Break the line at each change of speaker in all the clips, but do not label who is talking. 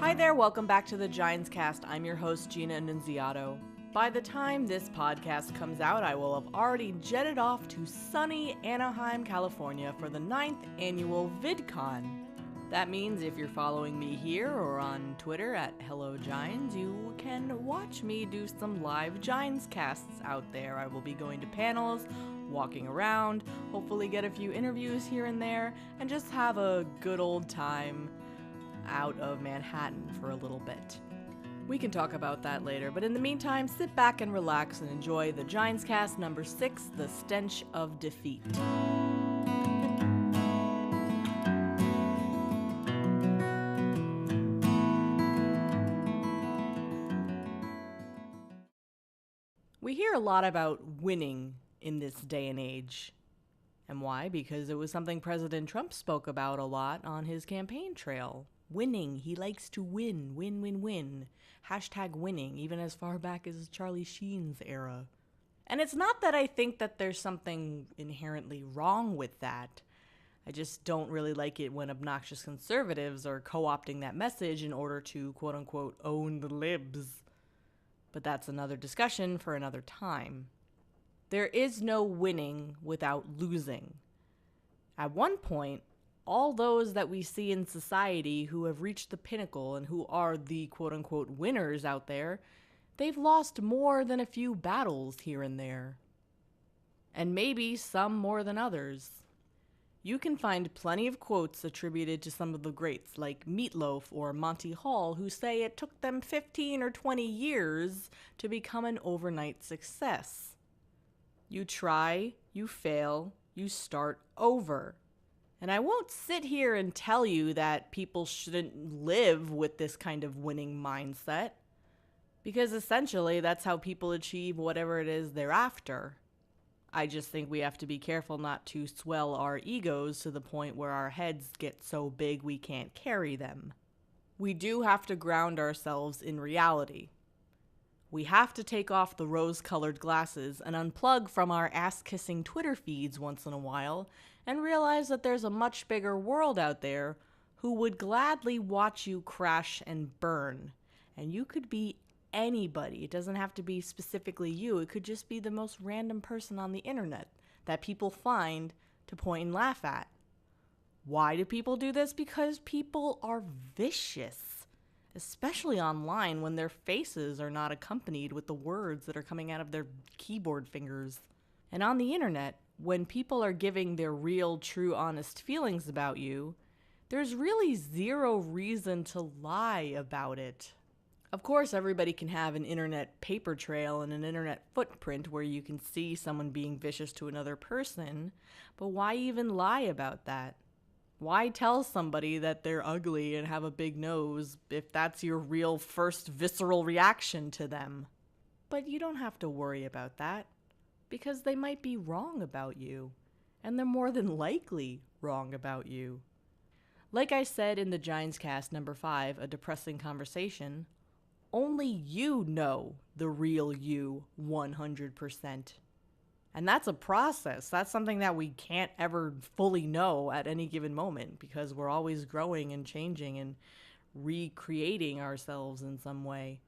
Hi there, welcome back to the Ginescast. I'm your host, Gina.Annunziato. By the time this podcast comes out, I will have already jetted off to sunny Anaheim, California for the 9th annual VidCon. That means if you're following me here or on Twitter at HelloGines, you can watch me do some live Ginescasts out there. I will be going to panels, walking around, hopefully get a few interviews here and there, and just have a good old time out of Manhattan for a little bit. We can talk about that later, but in the meantime, sit back and relax and enjoy the Ginescast number 6, The Stench of Defeat. We hear a lot about winning in this day and age. And why? Because it was something President Trump spoke about a lot on his campaign trail. Winning. He likes to win. Win, win, win. Hashtag winning, even as far back as Charlie Sheen's era. And it's not that I think that there's something inherently wrong with that. I just don't really like it when obnoxious conservatives are co-opting that message in order to, quote-unquote, own the libs. But that's another discussion for another time. There is no winning without losing. At one point, all those that we see in society who have reached the pinnacle and who are the quote-unquote winners out there, they've lost more than a few battles here and there. And maybe some more than others. You can find plenty of quotes attributed to some of the greats like Meatloaf or Monty Hall who say it took them 15 or 20 years to become an overnight success. You try, you fail, you start over. And I won't sit here and tell you that people shouldn't live with this kind of winning mindset, because essentially that's how people achieve whatever it is they're after. I just think we have to be careful not to swell our egos to the point where our heads get so big we can't carry them. We do have to ground ourselves in reality. We have to take off the rose-colored glasses and unplug from our ass-kissing Twitter feeds once in a while and realize that there's a much bigger world out there who would gladly watch you crash and burn. And you could be anybody. It doesn't have to be specifically you. It could just be the most random person on the internet that people find to point and laugh at. Why do people do this? Because people are vicious, especially online when their faces are not accompanied with the words that are coming out of their keyboard fingers. And on the internet, when people are giving their real, true, honest feelings about you, there's really zero reason to lie about it. Of course, everybody can have an internet paper trail and an internet footprint where you can see someone being vicious to another person, but why even lie about that? Why tell somebody that they're ugly and have a big nose if that's your real first visceral reaction to them? But you don't have to worry about that, because they might be wrong about you, and they're more than likely wrong about you. Like I said in the Ginescast number 5, A Depressing Conversation, only you know the real you 100%. And that's a process. That's something that we can't ever fully know at any given moment because we're always growing and changing and recreating ourselves in some way.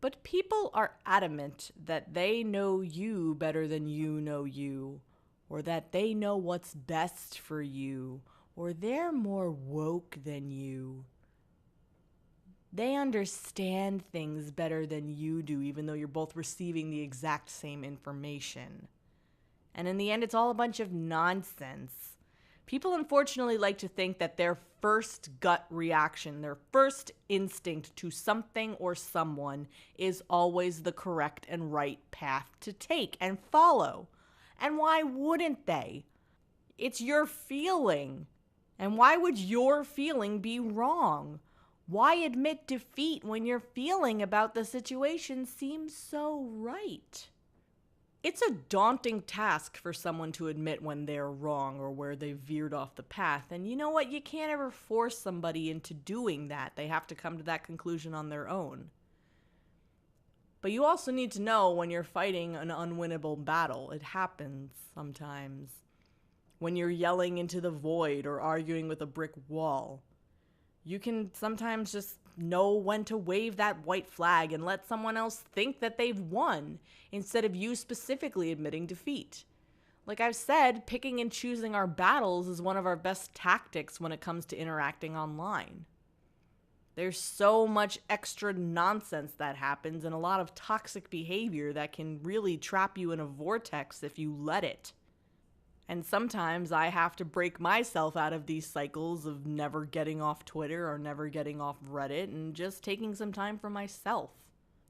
But people are adamant that they know you better than you know you, or that they know what's best for you, or they're more woke than you. They understand things better than you do, even though you're both receiving the exact same information. And in the end, it's all a bunch of nonsense. People unfortunately like to think that their first gut reaction, their first instinct to something or someone is always the correct and right path to take and follow. And why wouldn't they? It's your feeling. And why would your feeling be wrong? Why admit defeat when your feeling about the situation seems so right? It's a daunting task for someone to admit when they're wrong or where they veered off the path. And you know what? You can't ever force somebody into doing that. They have to come to that conclusion on their own. But you also need to know when you're fighting an unwinnable battle. It happens sometimes. When you're yelling into the void or arguing with a brick wall. You can sometimes just know when to wave that white flag and let someone else think that they've won instead of you specifically admitting defeat. Like I've said, picking and choosing our battles is one of our best tactics when it comes to interacting online. There's so much extra nonsense that happens and a lot of toxic behavior that can really trap you in a vortex if you let it. And sometimes I have to break myself out of these cycles of never getting off Twitter or never getting off Reddit and just taking some time for myself.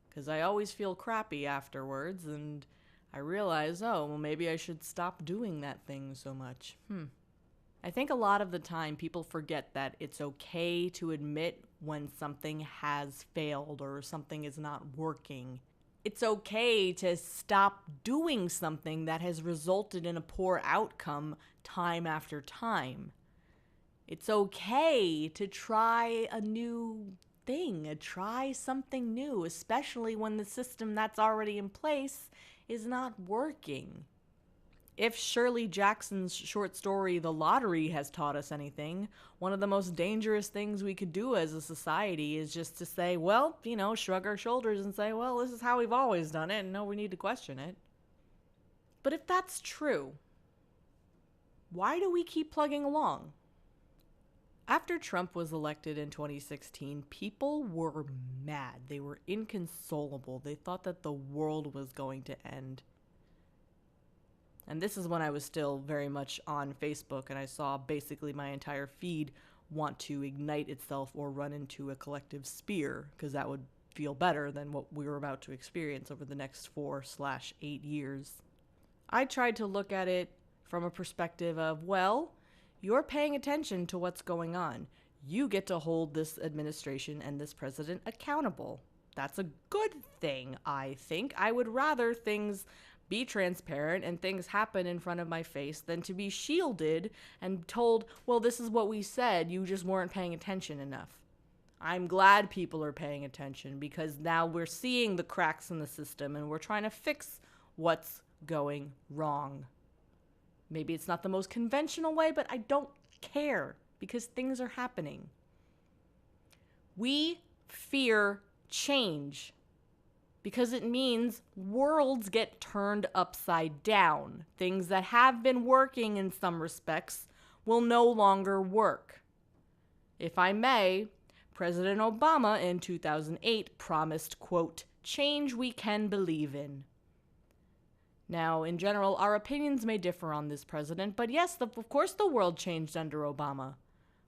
Because I always feel crappy afterwards and I realize, oh, well, maybe I should stop doing that thing so much. I think a lot of the time people forget that it's okay to admit when something has failed or something is not working. It's okay to stop doing something that has resulted in a poor outcome time after time. It's okay to try a new thing, try something new, especially when the system that's already in place is not working. If Shirley Jackson's short story, The Lottery, has taught us anything, one of the most dangerous things we could do as a society is just to say, well, shrug our shoulders and say, well, this is how we've always done it, and no, we need to question it. But if that's true, why do we keep plugging along? After Trump was elected in 2016, people were mad. They were inconsolable. They thought that the world was going to end. And this is when I was still very much on Facebook, and I saw basically my entire feed want to ignite itself or run into a collective spear, because that would feel better than what we were about to experience over the next 4/8 years. I tried to look at it from a perspective of, well, you're paying attention to what's going on. You get to hold this administration and this president accountable. That's a good thing, I think. I would rather things be transparent and things happen in front of my face than to be shielded and told, well, this is what we said, you just weren't paying attention enough. I'm glad people are paying attention because now we're seeing the cracks in the system and we're trying to fix what's going wrong. Maybe it's not the most conventional way, but I don't care because things are happening. We fear change because it means worlds get turned upside down. Things that have been working in some respects will no longer work. If I may, President Obama in 2008 promised, quote, change we can believe in. Now, in general, our opinions may differ on this president, but yes, of course the world changed under Obama.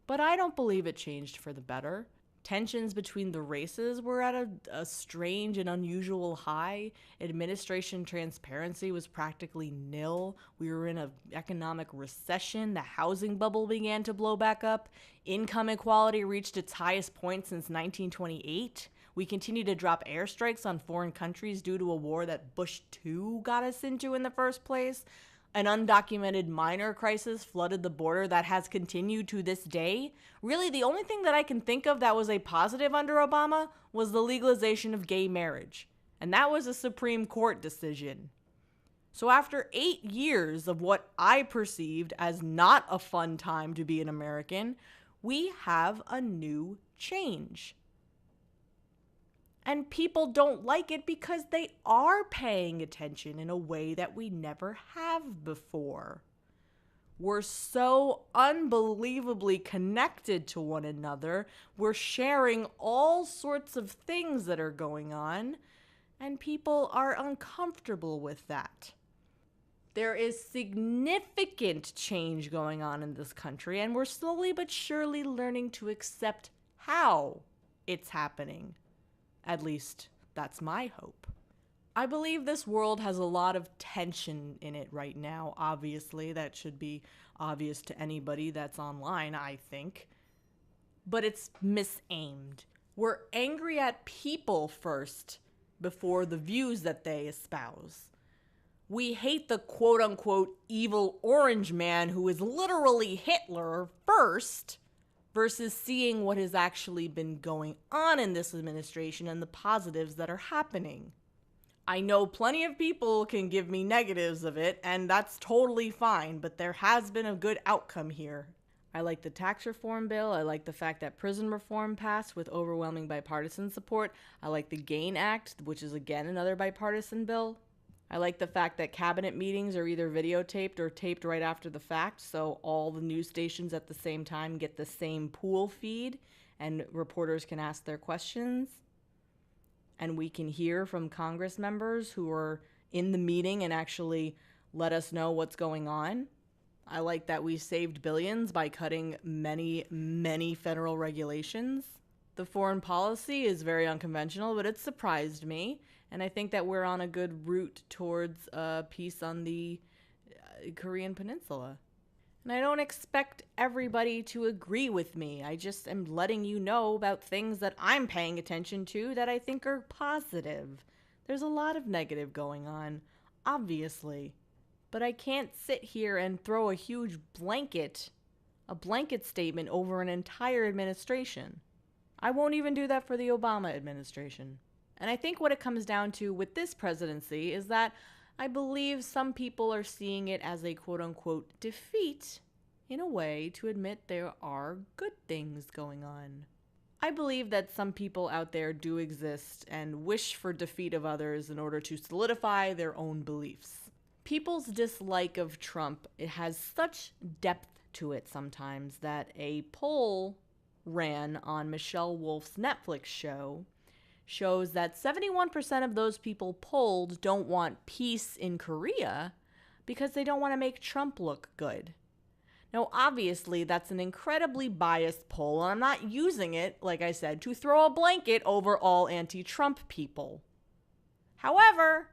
But I don't believe it changed for the better. Tensions between the races were at a strange and unusual high. Administration transparency was practically nil. We were in an economic recession. The housing bubble began to blow back up. Income inequality reached its highest point since 1928. We continue to drop airstrikes on foreign countries due to a war that Bush II got us into in the first place. An undocumented minor crisis flooded the border that has continued to this day. Really, the only thing that I can think of that was a positive under Obama was the legalization of gay marriage. And that was a Supreme Court decision. So after 8 years of what I perceived as not a fun time to be an American, we have a new change. And people don't like it because they are paying attention in a way that we never have before. We're so unbelievably connected to one another. We're sharing all sorts of things that are going on, and people are uncomfortable with that. There is significant change going on in this country, and we're slowly but surely learning to accept how it's happening. At least, that's my hope. I believe this world has a lot of tension in it right now, obviously. That should be obvious to anybody that's online, I think. But it's misaimed. We're angry at people first before the views that they espouse. We hate the quote-unquote evil orange man who is literally Hitler first, versus seeing what has actually been going on in this administration and the positives that are happening. I know plenty of people can give me negatives of it, and that's totally fine, but there has been a good outcome here. I like the tax reform bill. I like the fact that prison reform passed with overwhelming bipartisan support. I like the GAIN Act, which is again another bipartisan bill. I like the fact that cabinet meetings are either videotaped or taped right after the fact, so all the news stations at the same time get the same pool feed and reporters can ask their questions. And we can hear from Congress members who are in the meeting and actually let us know what's going on. I like that we saved billions by cutting many, many federal regulations. The foreign policy is very unconventional, but it surprised me. And I think that we're on a good route towards peace on the Korean Peninsula. And I don't expect everybody to agree with me. I just am letting you know about things that I'm paying attention to that I think are positive. There's a lot of negative going on, obviously. But I can't sit here and throw a huge blanket statement over an entire administration. I won't even do that for the Obama administration. And I think what it comes down to with this presidency is that I believe some people are seeing it as a quote-unquote defeat in a way to admit there are good things going on. I believe that some people out there do exist and wish for defeat of others in order to solidify their own beliefs. People's dislike of Trump, it has such depth to it sometimes that a poll ran on Michelle Wolf's Netflix show shows that 71% of those people polled don't want peace in Korea because they don't want to make Trump look good. Now, obviously, that's an incredibly biased poll, and I'm not using it, like I said, to throw a blanket over all anti-Trump people. However,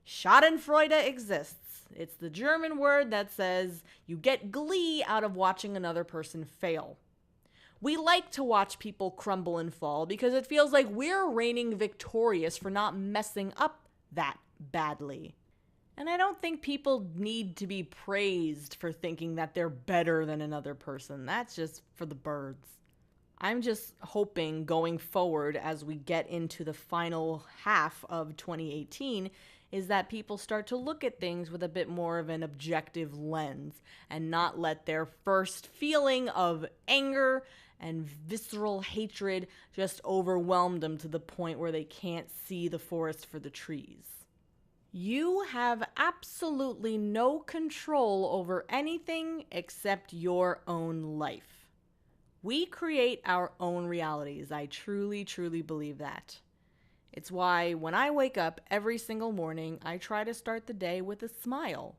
Schadenfreude exists. It's the German word that says you get glee out of watching another person fail. We like to watch people crumble and fall because it feels like we're reigning victorious for not messing up that badly. And I don't think people need to be praised for thinking that they're better than another person. That's just for the birds. I'm just hoping going forward as we get into the final half of 2018 is that people start to look at things with a bit more of an objective lens and not let their first feeling of anger and visceral hatred just overwhelm them to the point where they can't see the forest for the trees. You have absolutely no control over anything except your own life. We create our own realities. I truly, truly believe that. It's why when I wake up every single morning, I try to start the day with a smile.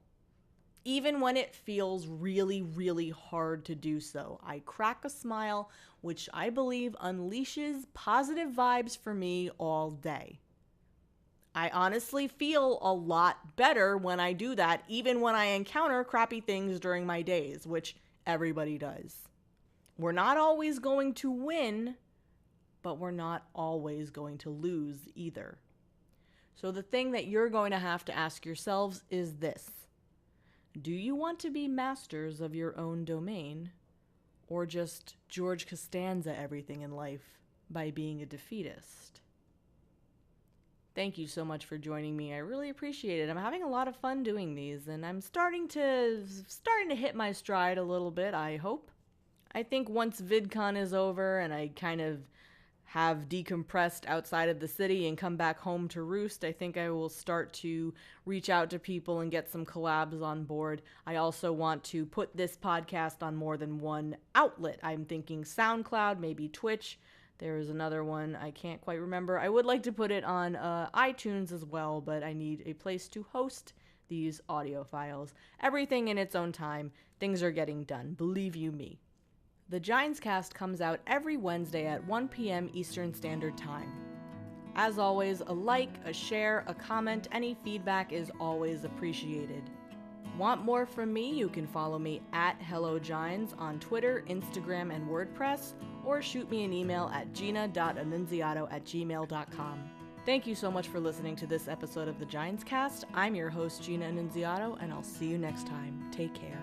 Even when it feels really, really hard to do so, I crack a smile, which I believe unleashes positive vibes for me all day. I honestly feel a lot better when I do that, even when I encounter crappy things during my days, which everybody does. We're not always going to win, but we're not always going to lose either. So the thing that you're going to have to ask yourselves is this. Do you want to be masters of your own domain, or just George Costanza everything in life by being a defeatist? Thank you so much for joining me. I really appreciate it. I'm having a lot of fun doing these, and I'm starting to hit my stride a little bit, I hope. I think once VidCon is over and I kind of have decompressed outside of the city and come back home to roost, I think I will start to reach out to people and get some collabs on board. I also want to put this podcast on more than one outlet. I'm thinking SoundCloud, maybe Twitch. There is another one I can't quite remember. I would like to put it on iTunes as well, but I need a place to host these audio files. Everything in its own time. Things are getting done. Believe you me. The Ginescast comes out every Wednesday at 1 p.m. Eastern Standard Time. As always, a like, a share, a comment, any feedback is always appreciated. Want more from me? You can follow me at HelloGines on Twitter, Instagram, and WordPress, or shoot me an email at gina.annunziato@gmail.com. Thank you so much for listening to this episode of the Ginescast. I'm your host, Gina Annunziato, and I'll see you next time. Take care.